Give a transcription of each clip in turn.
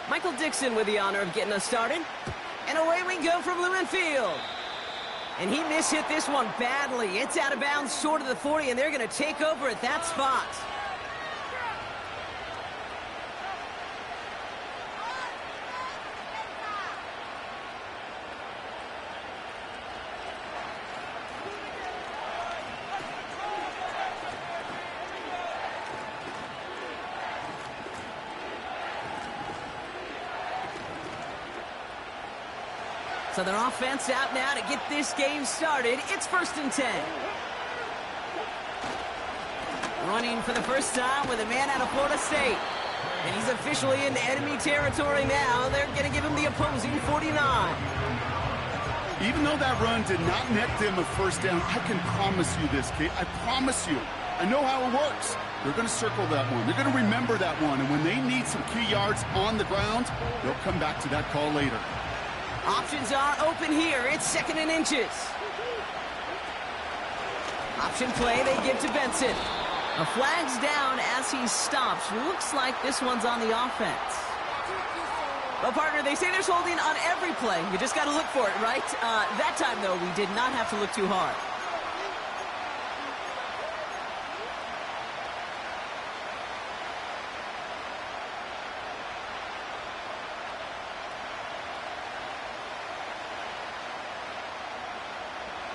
Michael Dixon with the honor of getting us started. And away we go from Lumen Field. And he mishit this one badly. It's out of bounds short of the 40, and they're going to take over at that spot. So their offense out now to get this game started. It's 1st and 10. Running for the first time with a man out of Florida State. And he's officially in enemy territory now. They're going to give him the opposing 49. Even though that run did not net them a first down, I can promise you this, Kate. I promise you. I know how it works. They're going to circle that one. They're going to remember that one. And when they need some key yards on the ground, they'll come back to that call later. Options are open here. It's 2nd and inches. Option play they give to Benson. A flag's down as he stops. Looks like this one's on the offense. Well, partner, they say there's holding on every play. You just got to look for it, right? That time, though, we did not have to look too hard.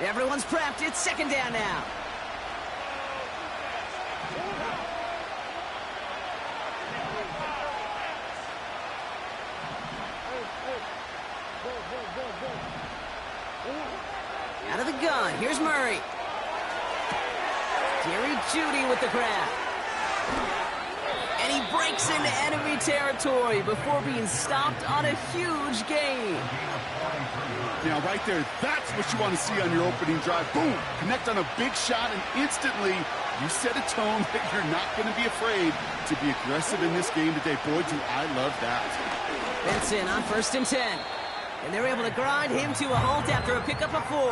Everyone's prepped. It's 2nd down now. Out of the gun. Here's Murray. Jerry Jeudy with the grab. And he breaks into enemy territory before being stopped on a huge gain. Now, right there, that's what you want to see on your opening drive. Boom! Connect on a big shot, and instantly you set a tone that you're not going to be afraid to be aggressive in this game today. Boy, do I love that. Benson on 1st and 10. And they're able to grind him to a halt after a pickup of 4.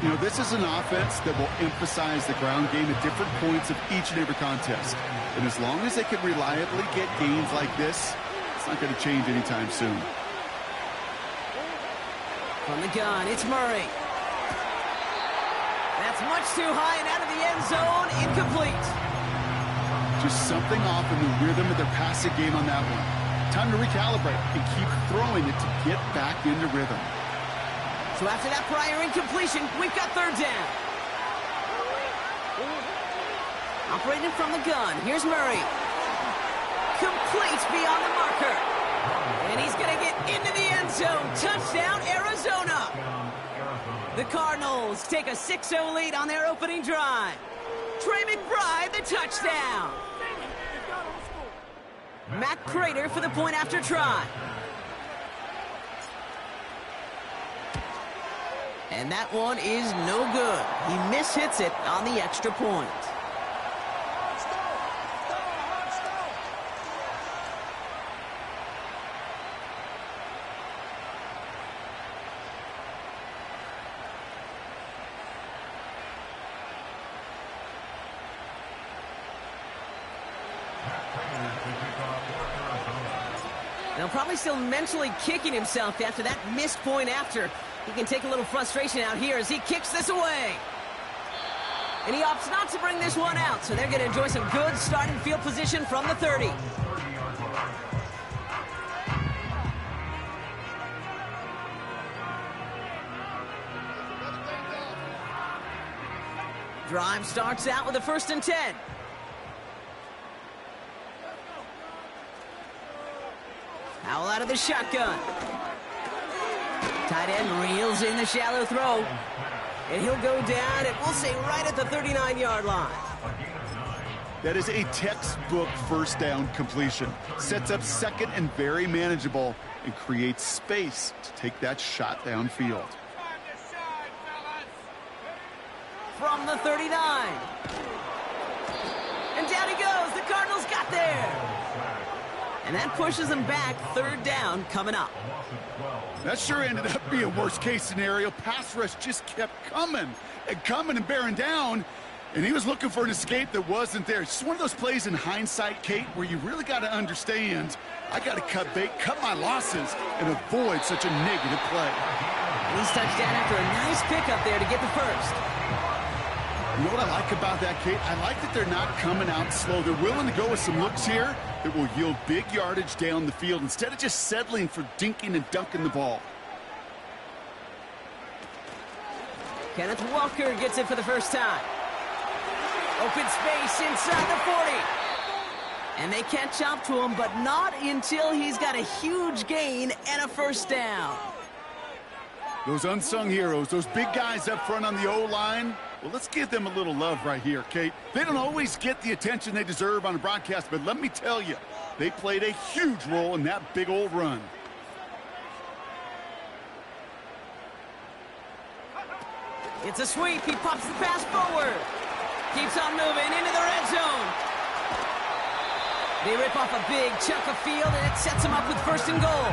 You know, this is an offense that will emphasize the ground game at different points of each and every contest. And as long as they can reliably get gains like this, it's not going to change anytime soon. From the gun, it's Murray. That's much too high and out of the end zone. Incomplete. Just something off in the rhythm of their passing game on that one. Time to recalibrate and keep throwing it to get back into rhythm. So after that prior incompletion, we've got 3rd down. Operating from the gun, here's Murray. Complete beyond the marker. And he's going to get into the end zone. Touchdown, Arizona. The Cardinals take a 6-0 lead on their opening drive. Trey McBride, the touchdown. Matt Prater for the point after try. And that one is no good. He mishits it on the extra point. Now probably still mentally kicking himself after that missed point after. He can take a little frustration out here as he kicks this away. And he opts not to bring this one out, so they're going to enjoy some good starting field position from the 30. Drive starts out with a 1st and 10. Howell out of the shotgun. Tight end reels in the shallow throw. And he'll go down, and we'll say right at the 39-yard line. That is a textbook first down completion. Sets up 2nd and very manageable and creates space to take that shot downfield. From the 39. And down he goes. The Cardinals got there. And that pushes them back. 3rd down coming up. That sure ended up being a worst-case scenario. Pass rush just kept coming and bearing down. And he was looking for an escape that wasn't there. It's just one of those plays in hindsight, Kate, where you really got to understand, I got to cut bait, cut my losses, and avoid such a negative play. He's touchdown after a nice pickup there to get the first. You know what I like about that, Kate? I like that they're not coming out slow. They're willing to go with some looks here that will yield big yardage down the field instead of just settling for dinking and dunking the ball. Kenneth Walker gets it for the first time. Open space inside the 40. And they catch up to him, but not until he's got a huge gain and a first down. Those unsung heroes, those big guys up front on the O-line, well, let's give them a little love right here, Kate. They don't always get the attention they deserve on a broadcast, but let me tell you, they played a huge role in that big old run. It's a sweep. He pops the pass forward. Keeps on moving into the red zone. They rip off a big chunk of field, and it sets them up with first and goal.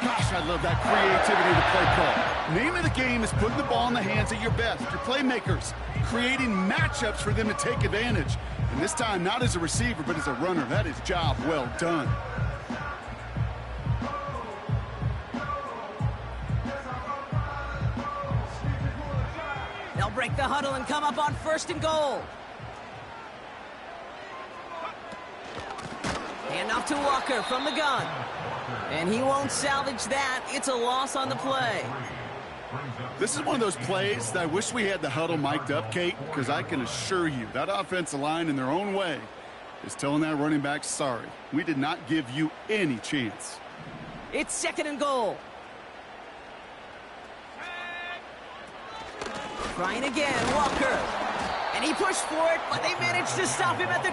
Gosh, I love that creativity of the play call. Name of the game is putting the ball in the hands of your best, your playmakers, creating matchups for them to take advantage. And this time, not as a receiver, but as a runner. That is job well done. They'll break the huddle and come up on first and goal. Hand off to Walker from the gun. And he won't salvage that. It's a loss on the play. This is one of those plays that I wish we had the huddle mic'd up, Kate, because I can assure you that offensive line in their own way is telling that running back, sorry, we did not give you any chance. It's second and goal. Trying again, Walker. And he pushed for it, but they managed to stop him at the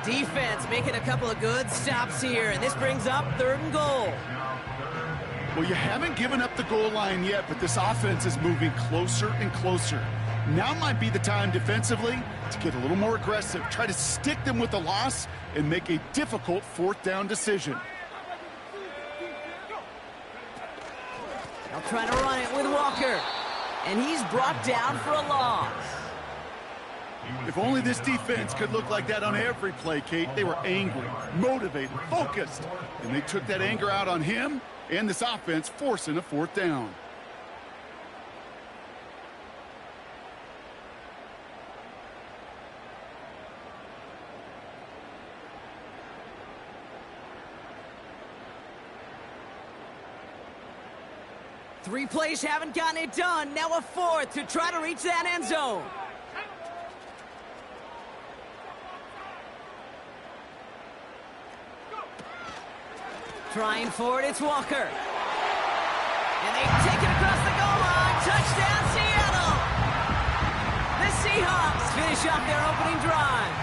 2. Defense making a couple of good stops here, and this brings up third and goal. Well, you haven't given up the goal line yet, but this offense is moving closer and closer. Now might be the time defensively to get a little more aggressive, try to stick them with the loss, and make a difficult fourth down decision. They'll try to run it with Walker. And he's brought down for a loss. If only this defense could look like that on every play, Kate. They were angry, motivated, focused. And they took that anger out on him and this offense, forcing a fourth down. Three plays haven't gotten it done. Now a fourth to try to reach that end zone. Trying for it, it's Walker. And they take it across the goal line. Touchdown, Seattle! The Seahawks finish off their opening drive.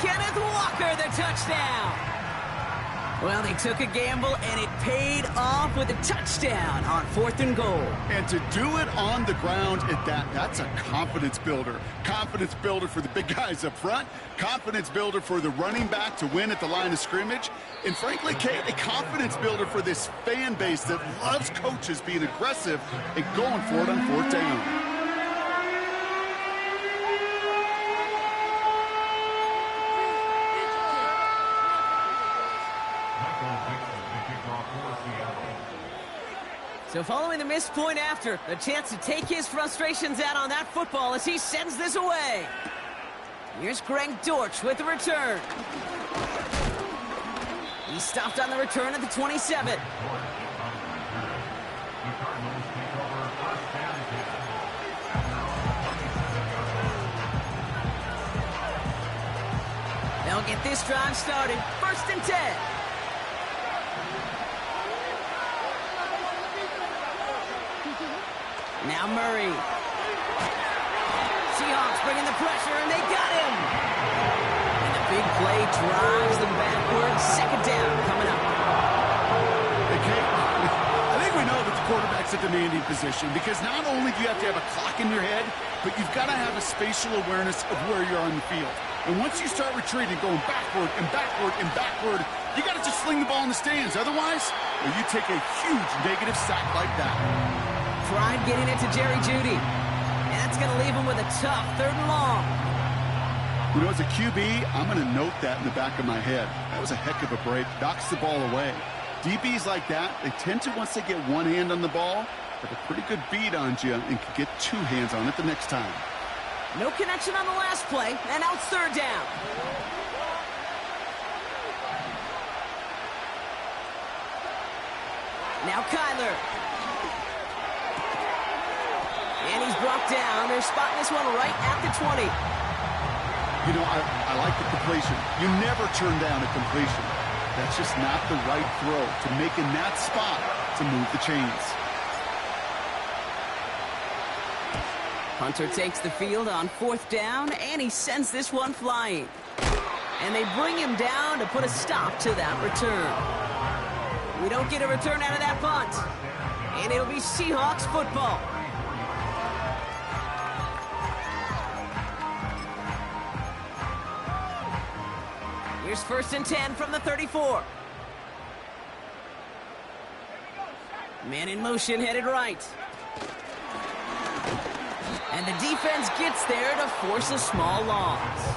Kenneth Walker, the touchdown. Well, they took a gamble, and it paid off with a touchdown on fourth and goal. And to do it on the ground at that, that's a confidence builder. Confidence builder for the big guys up front. Confidence builder for the running back to win at the line of scrimmage. And frankly, Kate, a confidence builder for this fan base that loves coaches being aggressive and going for it on fourth down. So following the missed point after, a chance to take his frustrations out on that football as he sends this away. Here's Greg Dortch with the return. He stopped on the return at the 27. They'll get this drive started. First and 10. Now Murray. Seahawks bringing the pressure, and they got him. And the big play drives them backwards. Second down coming up. Okay, I think we know that the quarterback's a demanding position because not only do you have to have a clock in your head, but you've got to have a spatial awareness of where you're on the field. And once you start retreating, going backward and backward and backward, you got to just sling the ball in the stands. Otherwise, well, you take a huge negative sack like that. Tried getting it to Jerry Jeudy. And that's going to leave him with a tough 3rd and long. You know, as a QB, I'm going to note that in the back of my head. That was a heck of a break. Knocks the ball away. DBs like that, they tend to, once they get one hand on the ball, have a pretty good beat on you and can get 2 hands on it the next time. No connection on the last play, and now it's 3rd down. Now Kyler. And he's brought down. They're spotting this one right at the 20. You know, I like the completion. You never turn down a completion. That's just not the right throw to make in that spot to move the chains. Hunter takes the field on 4th down, and he sends this one flying. And they bring him down to put a stop to that return. We don't get a return out of that punt. And it'll be Seahawks football. Here's 1st and 10 from the 34. Man in motion, headed right. And the defense gets there to force a small loss.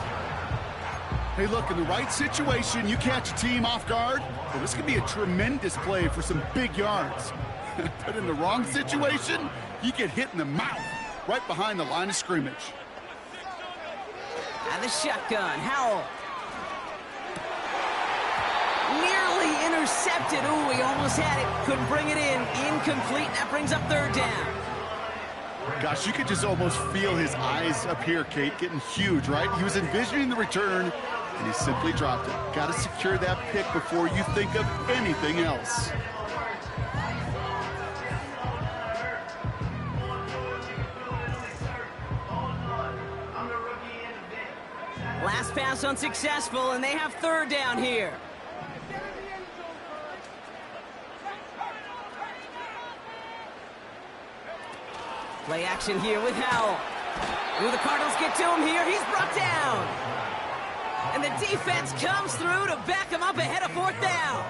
Hey, look, in the right situation, you catch a team off guard, well, this could be a tremendous play for some big yards. But in the wrong situation, you get hit in the mouth right behind the line of scrimmage. And the shotgun, Howell. Nearly intercepted. Ooh, he almost had it. Couldn't bring it in. Incomplete. That brings up 3rd down. Gosh, you could just almost feel his eyes up here, Kate, getting huge, right? He was envisioning the return, and he simply dropped it. Got to secure that pick before you think of anything else. Last pass unsuccessful, and they have 3rd down here. Play action here with Howell. Will the Cardinals get to him here? He's brought down. And the defense comes through to back him up ahead of 4th down.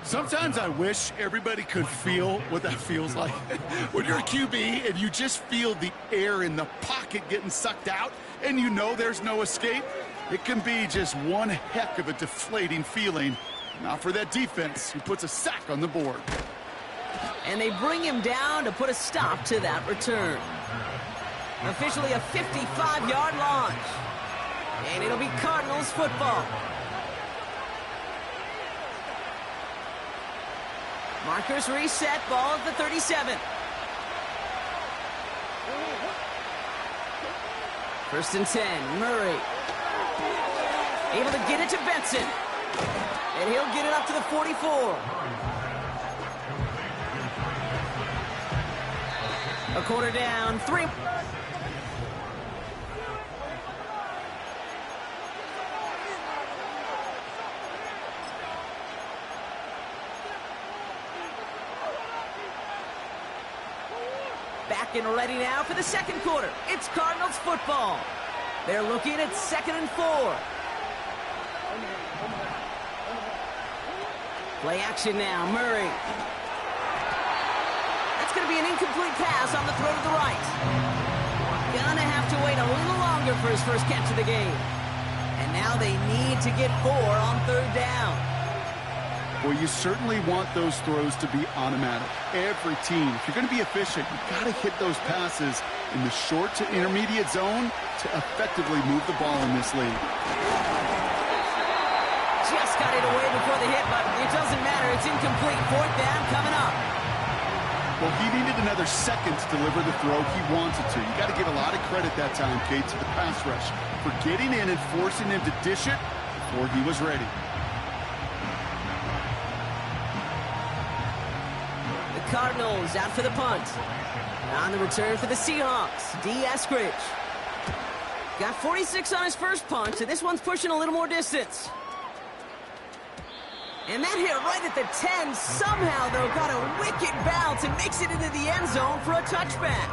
Sometimes I wish everybody could feel what that feels like. When you're a QB and you just feel the air in the pocket getting sucked out and you know there's no escape, it can be just one heck of a deflating feeling. Not for that defense who puts a sack on the board. And they bring him down to put a stop to that return. Officially a 55-yard launch. And it'll be Cardinals football. Markers reset, ball at the 37. 1st and 10, Murray. Able to get it to Benson. And he'll get it up to the 44. A 1/4 down, 3. Back and ready now for the 2nd quarter. It's Cardinals football. They're looking at 2nd and 4. Play action now, Murray. That's going to be an incomplete pass on the throw to the right. Gonna have to wait a little longer for his first catch of the game. And now they need to get 4 on 3rd down. Well, you certainly want those throws to be automatic. Every team, if you're going to be efficient, you've got to hit those passes in the short to intermediate zone to effectively move the ball in this league. Just got it away before the hit, but it doesn't matter. It's incomplete. 4th down coming up. Well, he needed another second to deliver the throw he wanted to. You got to give a lot of credit that time, Kate, to the pass rush for getting in and forcing him to dish it before he was ready. The Cardinals out for the punt. On the return for the Seahawks, D. Eskridge. Got 46 on his first punt, so this one's pushing a little more distance. And that hit right at the 10. Somehow, though, got a wicked bounce and makes it into the end zone for a touchback.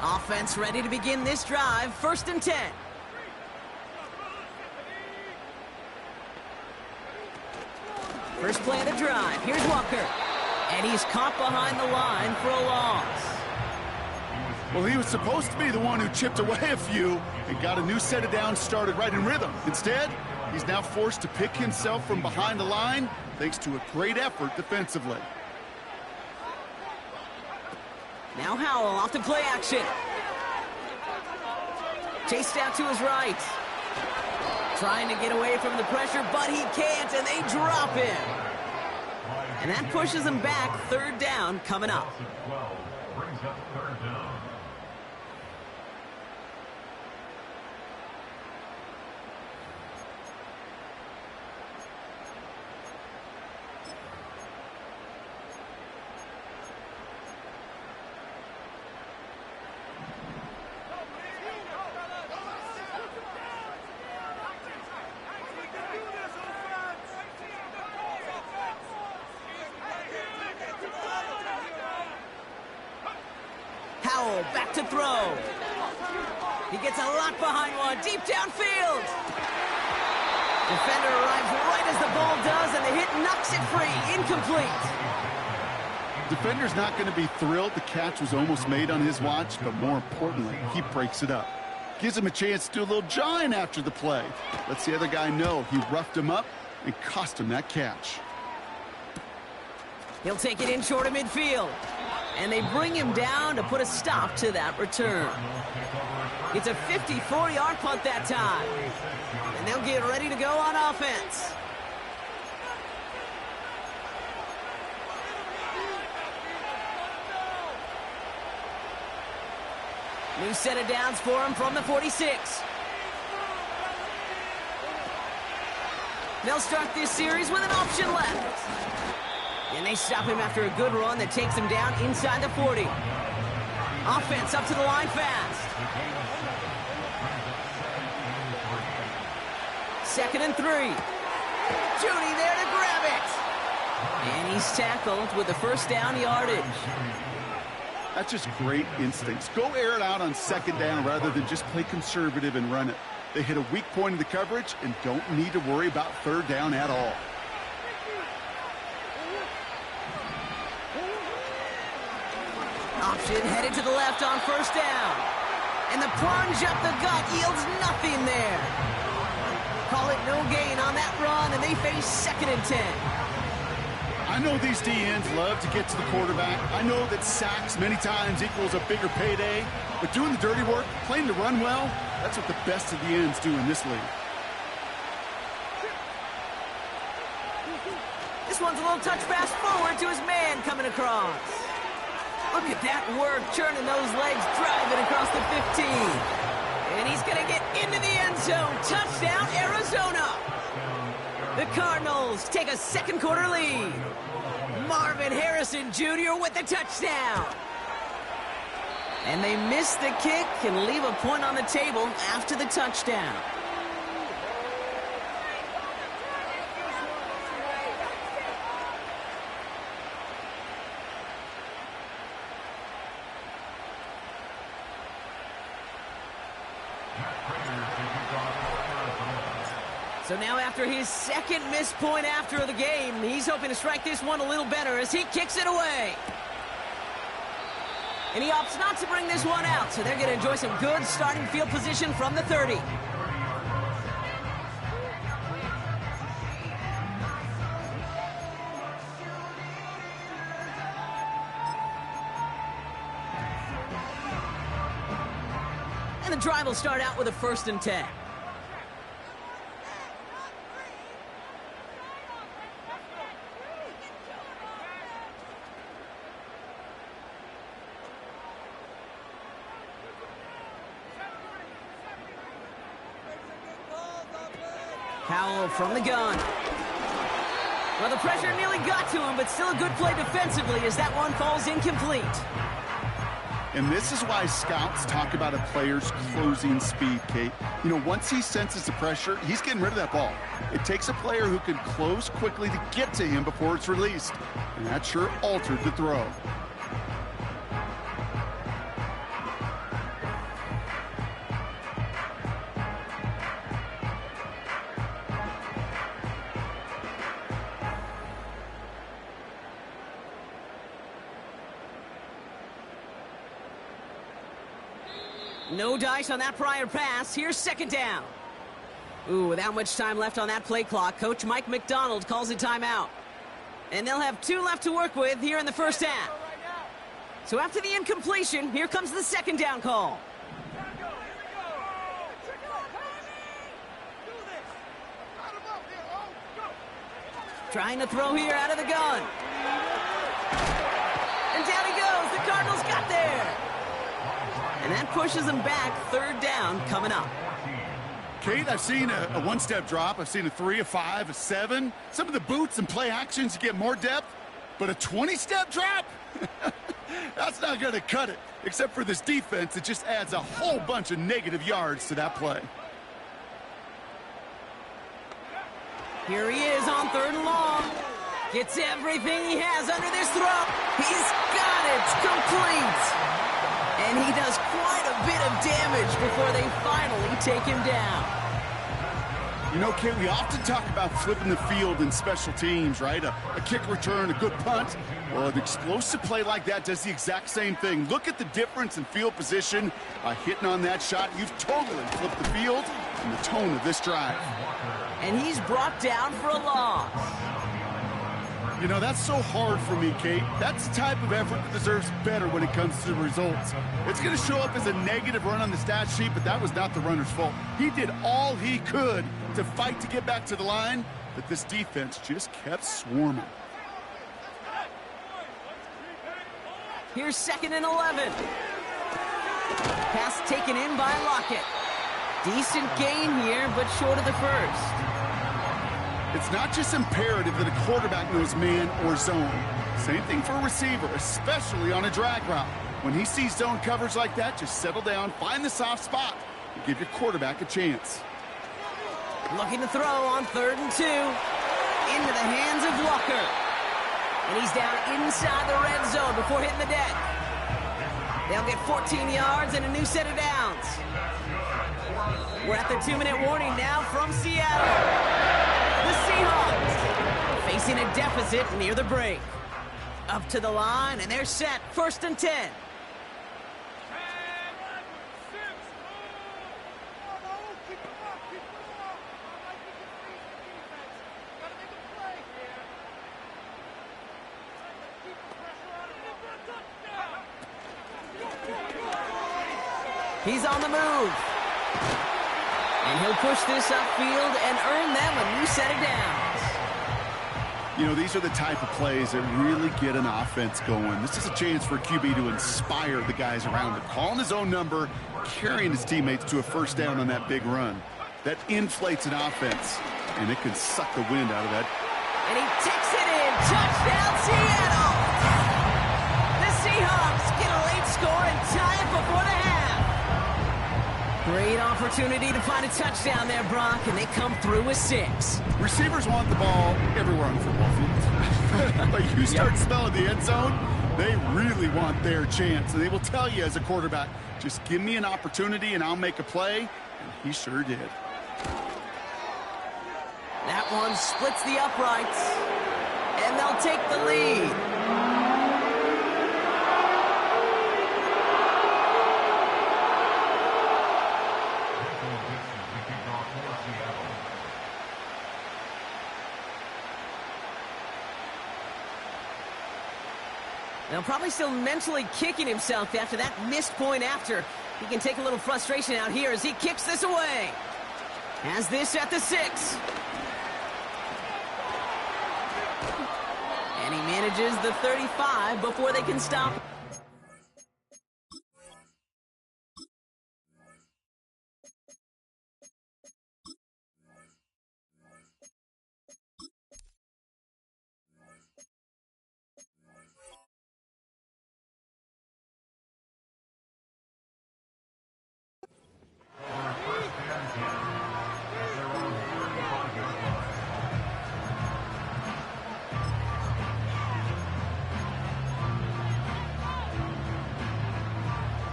Offense ready to begin this drive. 1st and 10. First play of the drive. Here's Walker. And he's caught behind the line for a loss. Well, he was supposed to be the one who chipped away a few and got a new set of downs started right in rhythm. Instead, he's now forced to pick himself from behind the line thanks to a great effort defensively. Now Howell off to play action. Chased out to his right. Trying to get away from the pressure, but he can't, and they drop him. And that pushes him back. Third down coming up. Howell back to throw. He gets a lot behind one, deep downfield. Defender arrives right as the ball does, and the hit knocks it free. Incomplete. Defender's not going to be thrilled the catch was almost made on his watch, but more importantly, he breaks it up. Gives him a chance to do a little jawing after the play. Lets the other guy know he roughed him up and cost him that catch. He'll take it in short of midfield. And they bring him down to put a stop to that return. It's a 54-yard punt that time. And they'll get ready to go on offense. New set of downs for him from the 46. They'll start this series with an option left. And they stop him after a good run that takes him down inside the 40. Offense up to the line fast. 2nd and 3. Judy there to grab it. And he's tackled with the first down yardage. That's just great instincts. Go air it out on 2nd down rather than just play conservative and run it. They hit a weak point in the coverage and don't need to worry about 3rd down at all. Option headed to the left on 1st down. And the plunge up the gut yields nothing there. Call it no gain on that run, and they face 2nd and 10. I know these DNs love to get to the quarterback. I know that sacks many times equals a bigger payday. But doing the dirty work, playing to run well, that's what the best of the ends do in this league. This one's a little touch pass forward to his man coming across. Look at that work, churning those legs, driving across the 15. And he's going to get into the end zone. Touchdown, Arizona. The Cardinals take a 2nd quarter lead. Marvin Harrison Jr. with the touchdown. And they miss the kick and leave a point on the table after the touchdown. So now after his 2nd missed point after the game, he's hoping to strike this one a little better as he kicks it away. And he opts not to bring this one out, so they're going to enjoy some good starting field position from the 30. And the drive will start out with a 1st and 10. Howell from the gun. Well, the pressure nearly got to him, but still a good play defensively as that one falls incomplete. And this is why scouts talk about a player's closing speed, Kate. You know, once he senses the pressure, he's getting rid of that ball. It takes a player who can close quickly to get to him before it's released. And that sure altered the throw. No dice on that prior pass. Here's second down. Ooh, without much time left on that play clock, Coach Mike McDonald calls a timeout. And they'll have 2 left to work with here in the first half. So after the incompletion, here comes the second down call. Trying to throw here out of the gun. And down he goes. The Cardinals got there. And that pushes them back. Third down coming up. Kate, I've seen a one-step drop. I've seen a 3, a 5, a 7. Some of the boots and play actions, you get more depth. But a 20-step drop? That's not going to cut it. Except for this defense, it just adds a whole bunch of negative yards to that play. Here he is on 3rd and long. Gets everything he has under this throw. He's got it. Complete. And he does quite a bit of damage before they finally take him down. You know, Kate, we often talk about flipping the field in special teams, right? A kick return, a good punt. Well, an explosive play like that does the exact same thing. Look at the difference in field position. By hitting on that shot, you've totally flipped the field and the tone of this drive. And he's brought down for a loss. You know, that's so hard for me, Kate. That's the type of effort that deserves better when it comes to the results. It's going to show up as a negative run on the stat sheet, but that was not the runner's fault. He did all he could to fight to get back to the line, but this defense just kept swarming. Here's 2nd and 11. Pass taken in by Lockett. Decent gain here, but short of the first. It's not just imperative that a quarterback knows man or zone. Same thing for a receiver, especially on a drag route. When he sees zone coverage like that, just settle down, find the soft spot, and give your quarterback a chance. Looking to throw on 3rd and 2. Into the hands of Walker. And he's down inside the red zone before hitting the deck. They'll get 14 yards and a new set of downs. We're at the 2-minute warning now from Seattle. The Seahawks facing a deficit near the break. Up to the line, and they're set. 1st and 10. He's on the move. And he'll push this upfield and earn them a new set of downs. You know, these are the type of plays that really get an offense going. This is a chance for a QB to inspire the guys around him. Calling his own number, carrying his teammates to a first down on that big run. That inflates an offense, and it can suck the wind out of that. And he takes it in. Touchdown, Seattle! The Seahawks get a late score and tie it before the half. Great opportunity to find a touchdown there, Brock, and they come through with 6. Receivers want the ball everywhere on the football field. But you start smelling the end zone, they really want their chance. And they will tell you as a quarterback, just give me an opportunity and I'll make a play. And he sure did. That one splits the uprights, and they'll take the lead. Now, probably still mentally kicking himself after that missed point after. He can take a little frustration out here as he kicks this away. Has this at the 6. And he manages the 35 before they can stop.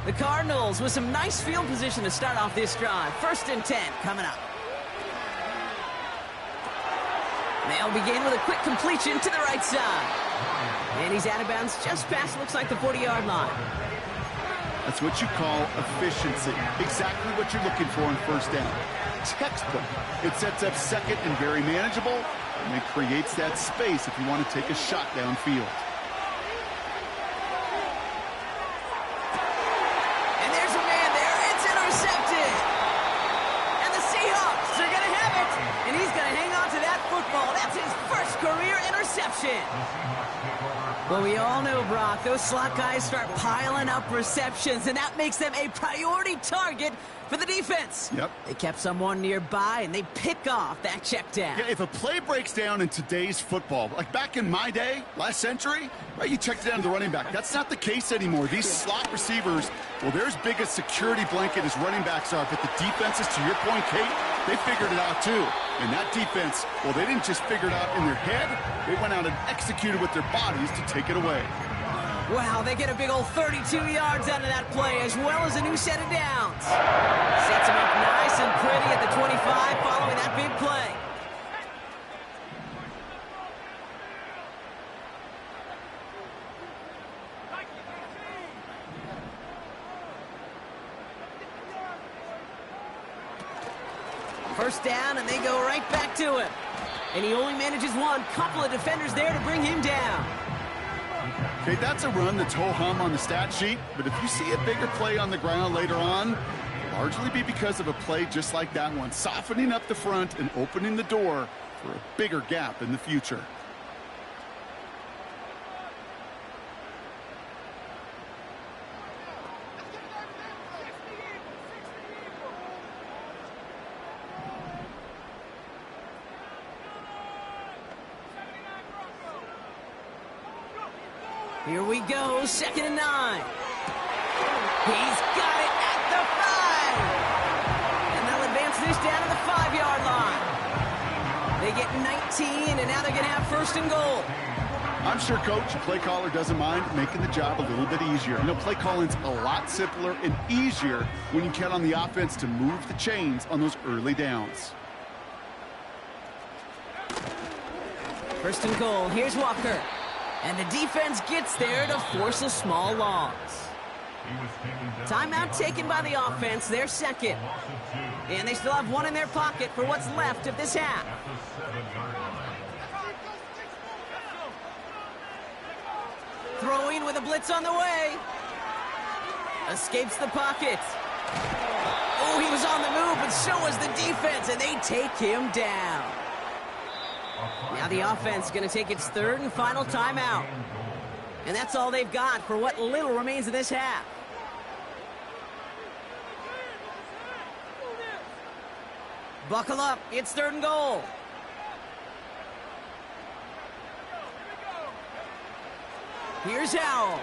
The Cardinals with some nice field position to start off this drive. 1st and 10 coming up. They'll begin with a quick completion to the right side. And he's out of bounds just past, looks like, the 40-yard line. That's what you call efficiency. Exactly what you're looking for on first down. Textbook. It sets up second and very manageable, and it creates that space if you want to take a shot downfield. And there's a man there. It's intercepted. And the Seahawks are going to have it. And he's going to hang on to that football. That's his first career interception. Well, we all know, Brock, those slot guys start piling up receptions, and that makes them a priority target for the defense. Yep. They kept someone nearby, and they pick off that check down. Yeah, if a play breaks down in today's football, like back in my day, last century, right, you checked it down to the running back. That's not the case anymore. These slot receivers, well, they're as big a security blanket as running backs are, but the defenses, to your point, Kate, they figured it out too. And that defense, well, they didn't just figure it out in their head. They went out and executed with their bodies to take it away. Wow, they get a big old 32 yards out of that play, as well as a new set of downs. Sets them up nice and pretty at the 25 following that big play. First down, and they go right back to him. And he only manages one. Couple of defenders there to bring him down. Okay, that's a run that's ho-hum on the stat sheet, but if you see a bigger play on the ground later on, it'll largely be because of a play just like that one, softening up the front and opening the door for a bigger gap in the future. Here we go, 2nd and 9. He's got it at the 5. And they'll advance this down to the 5-yard line. They get 19, and now they're going to have 1st and goal. I'm sure, Coach, play caller doesn't mind making the job a little bit easier. You know, play calling's a lot simpler and easier when you count on the offense to move the chains on those early downs. 1st and goal, here's Walker. And the defense gets there to force a small loss. Timeout taken by the offense, their second. And they still have one in their pocket for what's left of this half. Throwing with a blitz on the way. Escapes the pocket. Oh, he was on the move, but so was the defense, and they take him down. Now the offense going to take its 3rd and final timeout. And that's all they've got for what little remains of this half. Buckle up, it's 3rd and goal. Here's Howell.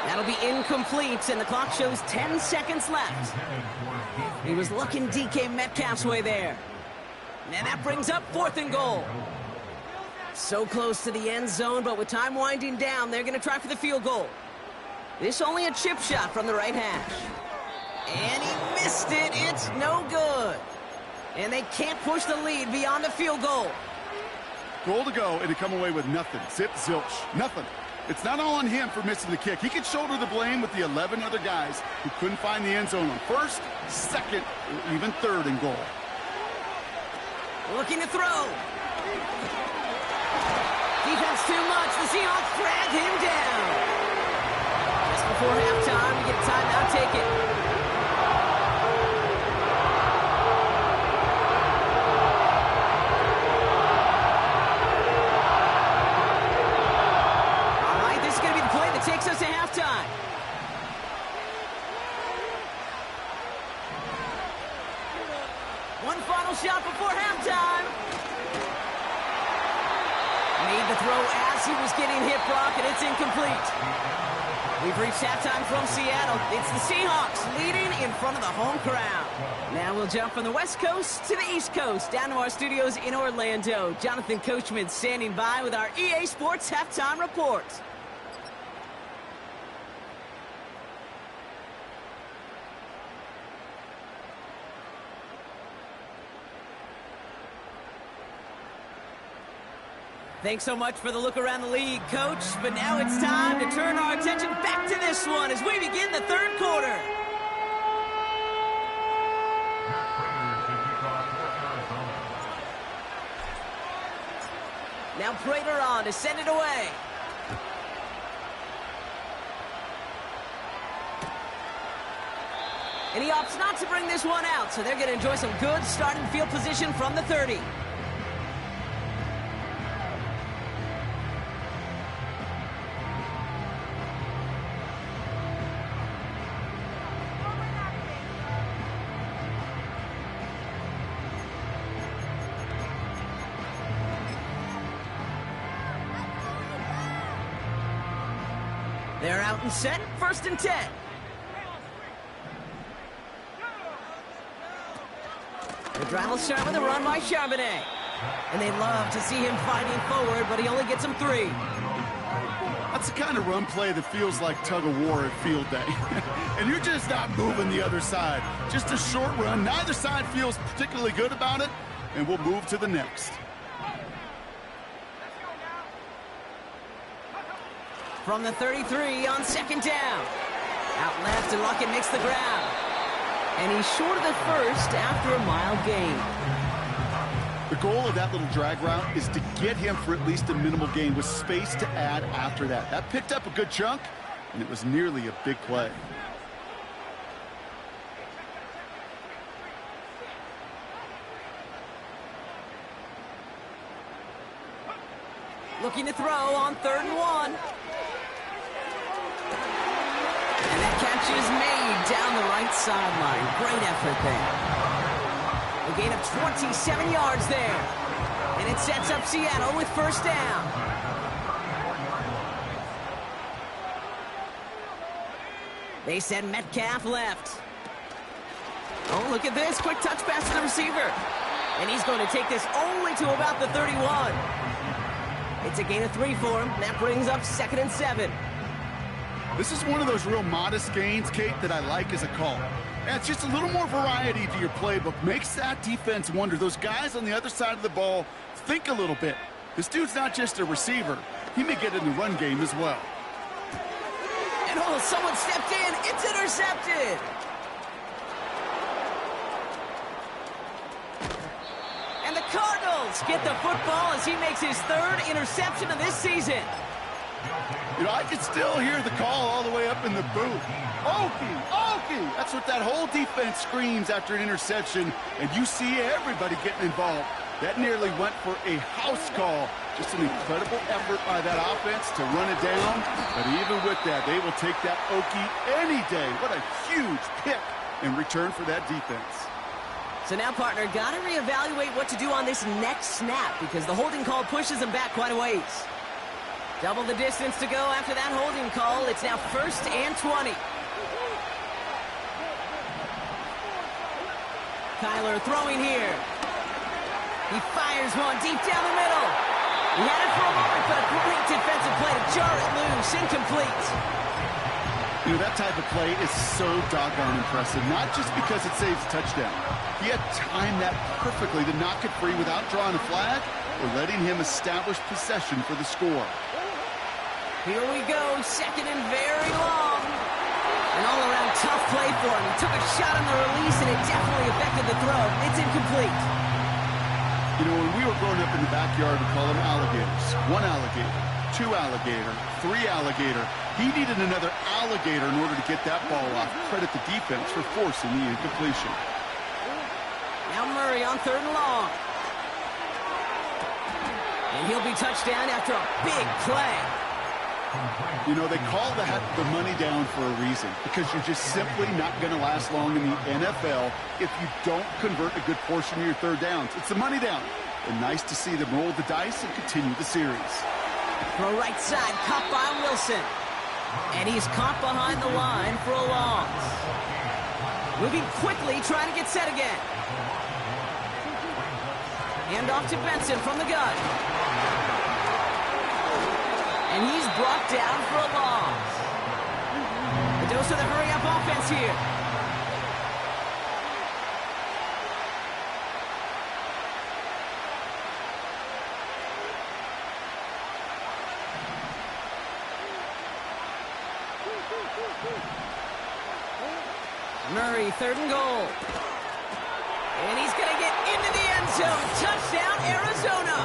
That'll be incomplete, and the clock shows 10 seconds left. He was looking DK Metcalf's way there. And that brings up 4th and goal. So close to the end zone, but with time winding down, they're going to try for the field goal. This only a chip shot from the right hash. And he missed it. It's no good. And they can't push the lead beyond the field goal. Goal to go, and to come away with nothing. Zip, zilch, nothing. It's not all on him for missing the kick. He could shoulder the blame with the 11 other guys who couldn't find the end zone on 1st, 2nd, or even 3rd and goal. Looking to throw. Defense too much. The Seahawks drag him down. Just before halftime, we get a timeout taken. All right, this is going to be the play that takes us to halftime. One final shot before halftime. Made the throw as he was getting hit, Brock, and it's incomplete. We've reached halftime from Seattle. It's the Seahawks leading in front of the home crowd. Now we'll jump from the West Coast to the East Coast, down to our studios in Orlando. Jonathan Coachman standing by with our EA Sports Halftime Report. Thanks so much for the look around the league, Coach. But now it's time to turn our attention back to this one as we begin the third quarter. Now Prater on to send it away. And he opts not to bring this one out, so they're going to enjoy some good starting field position from the 30. They're out and set, 1st and 10. The drive will start with a run by Charbonnet. And they love to see him fighting forward, but he only gets him 3. That's the kind of run play that feels like tug-of-war at field day. And you're just not moving the other side. Just a short run. Neither side feels particularly good about it, and we'll move to the next. From the 33 on 2nd down. Out left, and Luckett makes the grab. And he's short of the first after a mile gain. The goal of that little drag route is to get him for at least a minimal gain with space to add after that. That picked up a good chunk, and it was nearly a big play. Looking to throw on 3rd and 1. And that catch is made down the right sideline. Great effort there. A gain of 27 yards there. And it sets up Seattle with 1st down. They said Metcalf left. Oh, look at this. Quick touch pass to the receiver. And he's going to take this only to about the 31. It's a gain of 3 for him. That brings up 2nd and 7. This is one of those real modest gains, Kate, that I like as a call. And it's just a little more variety to your playbook. Makes that defense wonder. Those guys on the other side of the ball think a little bit. This dude's not just a receiver. He may get in the run game as well. And oh, someone stepped in. It's intercepted. And the Cardinals get the football as he makes his 3rd interception of this season. You know, I can still hear the call all the way up in the booth. Okie, Okie! That's what that whole defense screams after an interception, and you see everybody getting involved. That nearly went for a house call. Just an incredible effort by that offense to run it down. But even with that, they will take that Okie any day. What a huge pick in return for that defense. So now, partner, got to reevaluate what to do on this next snap because the holding call pushes him back quite a ways. Double the distance to go after that holding call. It's now 1st and 20. Kyler throwing here. He fires one deep down the middle. He had it for a moment, but a great defensive play to jar it loose. Incomplete. You know, that type of play is so doggone impressive, not just because it saves a touchdown. He had timed that perfectly to knock it free without drawing a flag or letting him establish possession for the score. Here we go, 2nd and very long. An all-around tough play for him. He took a shot on the release, and it definitely affected the throw. It's incomplete. You know, when we were growing up in the backyard, we call them alligators. 1 alligator, 2 alligator, 3 alligator. He needed another alligator in order to get that ball off. Credit the defense for forcing the incompletion. Now Murray on 3rd and long. And he'll be touchdown after a big play. You know, they call that the money down for a reason, because you're just simply not going to last long in the NFL if you don't convert a good portion of your 3rd downs. It's the money down. And nice to see them roll the dice and continue the series. Throw right side, caught by Wilson. And he's caught behind the line for a loss. Moving quickly, trying to get set again. Hand off to Benson from the gun. And he's brought down for a loss. The dose of the hurry-up offense here. Murray, 3rd and goal. And he's going to get into the end zone. Touchdown, Arizona.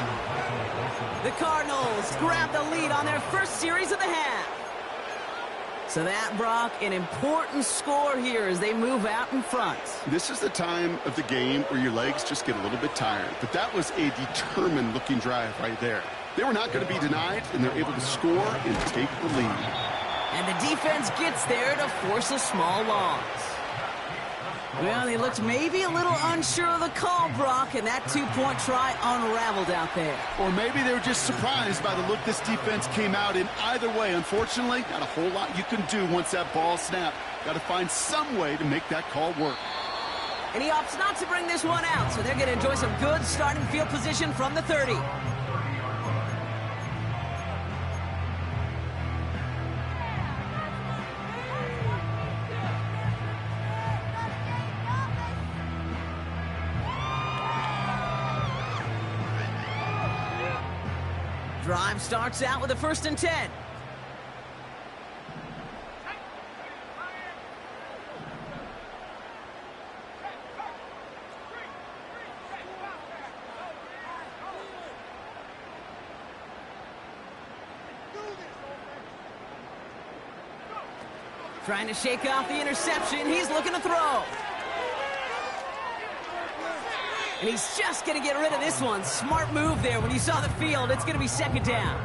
The Cardinals grab the lead on their first series of the half. So that, Brock, an important score here as they move out in front. This is the time of the game where your legs just get a little bit tired. But that was a determined-looking drive right there. They were not going to be denied, and they're able to score and take the lead. And the defense gets there to force a small loss. Well, they looked maybe a little unsure of the call, Brock, and that two-point try unraveled out there. Or maybe they were just surprised by the look this defense came out in. Either way, unfortunately, not a whole lot you can do once that ball snapped. Got to find some way to make that call work. And he opts not to bring this one out, so they're going to enjoy some good starting field position from the 30. Drive starts out with a 1st and 10. Trying to shake off the interception. He's looking to throw. And he's just going to get rid of this one. Smart move there. When you saw the field, it's going to be 2nd down.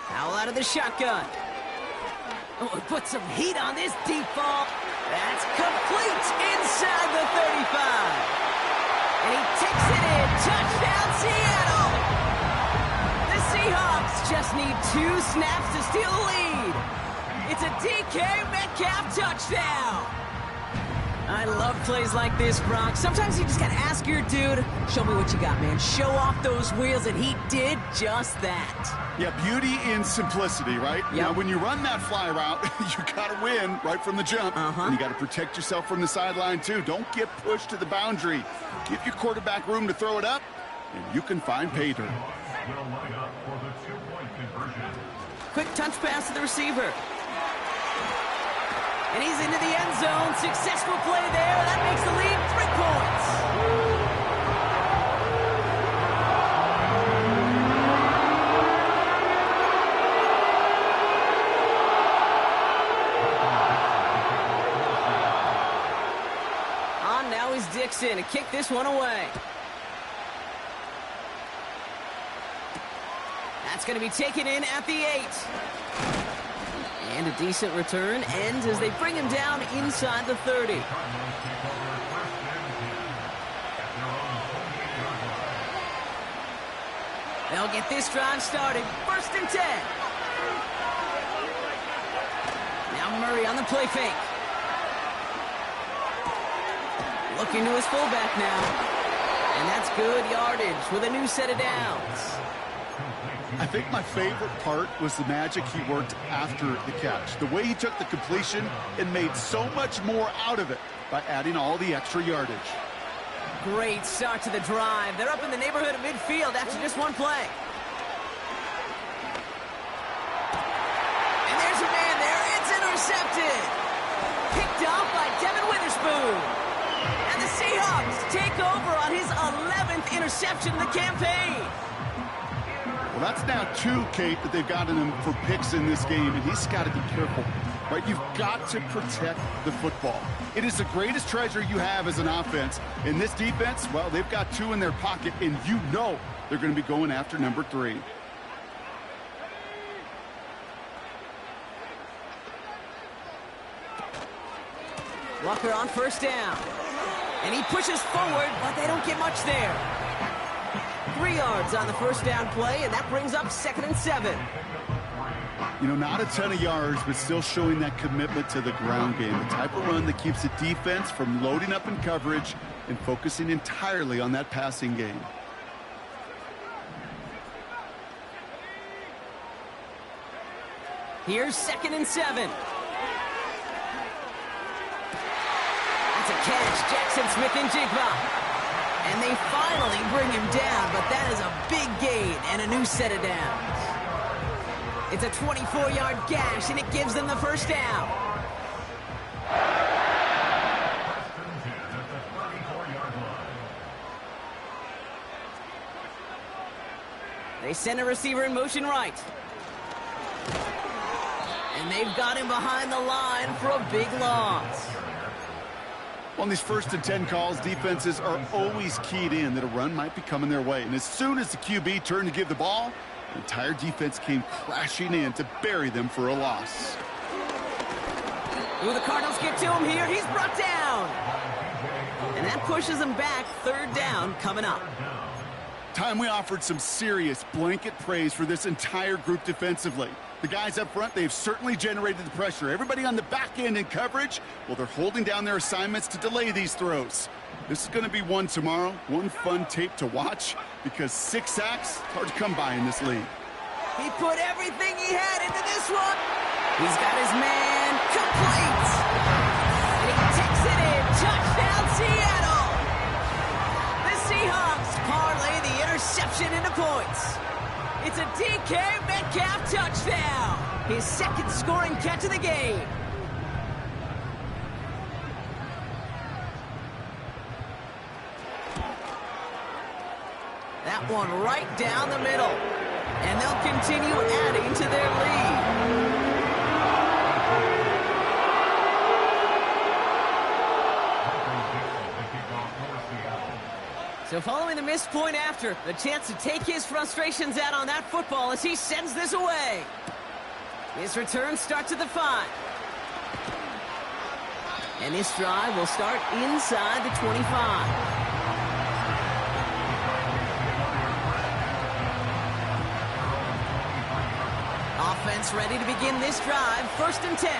Foul out of the shotgun. Oh, put some heat on this deep ball. That's complete inside the 35. And he takes it in. Touchdown, Seattle. The Seahawks just need 2 snaps to steal the lead. It's a DK Metcalf touchdown. I love plays like this, Brock. Sometimes you just got to ask your dude, show me what you got, man. Show off those wheels, and he did just that. Yeah, beauty in simplicity, right? Yep. Now, when you run that fly route, you got to win right from the jump. And you got to protect yourself from the sideline, too. Don't get pushed to the boundary. Give your quarterback room to throw it up, and you can find pay dirt. Quick touch pass to the receiver. And he's into the end zone. Successful play there. That makes the lead 3 points. On now is Dixon to kick this one away. That's going to be taken in at the 8. And a decent return ends as they bring him down inside the 30. They'll get this drive started. 1st and 10. Now Murray on the play fake. Looking to his fullback now. And that's good yardage with a new set of downs. I think my favorite part was the magic he worked after the catch. The way he took the completion and made so much more out of it by adding all the extra yardage. Great start to the drive. They're up in the neighborhood of midfield after just one play. And there's a man there. It's intercepted. Picked off by Devin Witherspoon. And the Seahawks take over on his 11th interception of the campaign. Well, that's now 2, Kate, that they've gotten him for picks in this game, and he's got to be careful, right? You've got to protect the football. It is the greatest treasure you have as an offense. In this defense, well, they've got 2 in their pocket, and you know they're going to be going after number 3. Walker on 1st down. And he pushes forward, but they don't get much there. 3 yards on the 1st down play, and that brings up 2nd and 7. You know, not a ton of yards, but still showing that commitment to the ground game. The type of run that keeps the defense from loading up in coverage and focusing entirely on that passing game. Here's 2nd and 7. That's a catch, Jackson Smith-Njigba. And they finally bring him down, but that is a big gain and a new set of downs. It's a 24-yard gash, and it gives them the first down. They send a receiver in motion right. And they've got him behind the line for a big loss. On these 1st and 10 calls, defenses are always keyed in that a run might be coming their way. And as soon as the QB turned to give the ball, the entire defense came crashing in to bury them for a loss. Ooh, the Cardinals get to him here. He's brought down. And that pushes them back. 3rd down coming up. Time we offered some serious blanket praise for this entire group defensively. The guys up front, they've certainly generated the pressure. Everybody on the back end in coverage, well, they're holding down their assignments to delay these throws. This is going to be one tomorrow, one fun tape to watch, because 6 sacks, hard to come by in this league. He put everything he had into this one. He's got his man complete. And he takes it in. Touchdown, Seattle. The Seahawks parlay the interception into points. It's a DK Metcalf touchdown. His 2nd scoring catch of the game. That one right down the middle. And they'll continue adding to their lead. So following the missed point after, a chance to take his frustrations out on that football as he sends this away. His return starts at the 5. And this drive will start inside the 25. Offense ready to begin this drive. 1st and 10.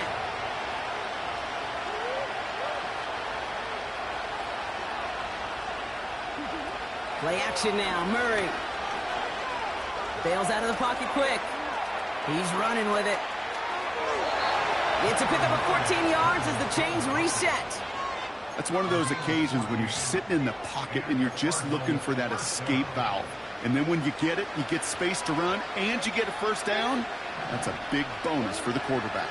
Play action now. Murray bails out of the pocket quick. He's running with it. It's a pickup of 14 yards as the chains reset. That's one of those occasions when you're sitting in the pocket and you're just looking for that escape valve. And then when you get it, you get space to run, and you get a 1st down. That's a big bonus for the quarterback.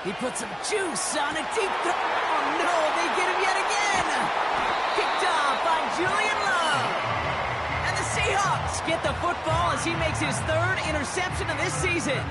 He puts some juice on a deep throw. Oh, no, they get him yet again. Picked off by Julian Love. And the Seahawks get the football as he makes his 3rd interception of this season.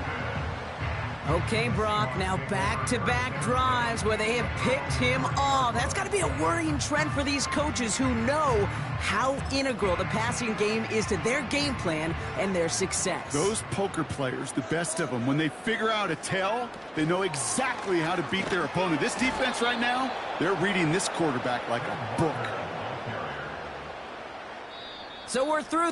Okay, Brock, now back-to-back drives where they have picked him off. That's got to be a worrying trend for these coaches who know how integral the passing game is to their game plan and their success. Those poker players, the best of them, when they figure out a tell, they know exactly how to beat their opponent. This defense right now, they're reading this quarterback like a book. So we're through.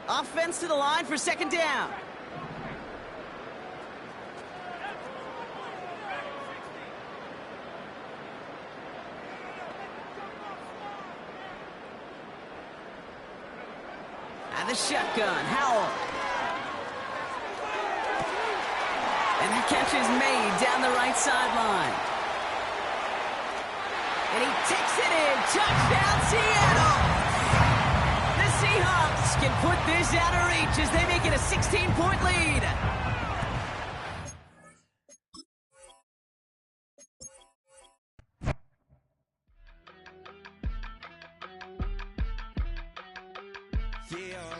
Offense to the line for 2nd down. And the shotgun, Howell. And that catch is made down the right sideline. And he takes it in. Touchdown, Seattle. The Seahawks can put this out of reach as they make it a 16-point lead. Yeah.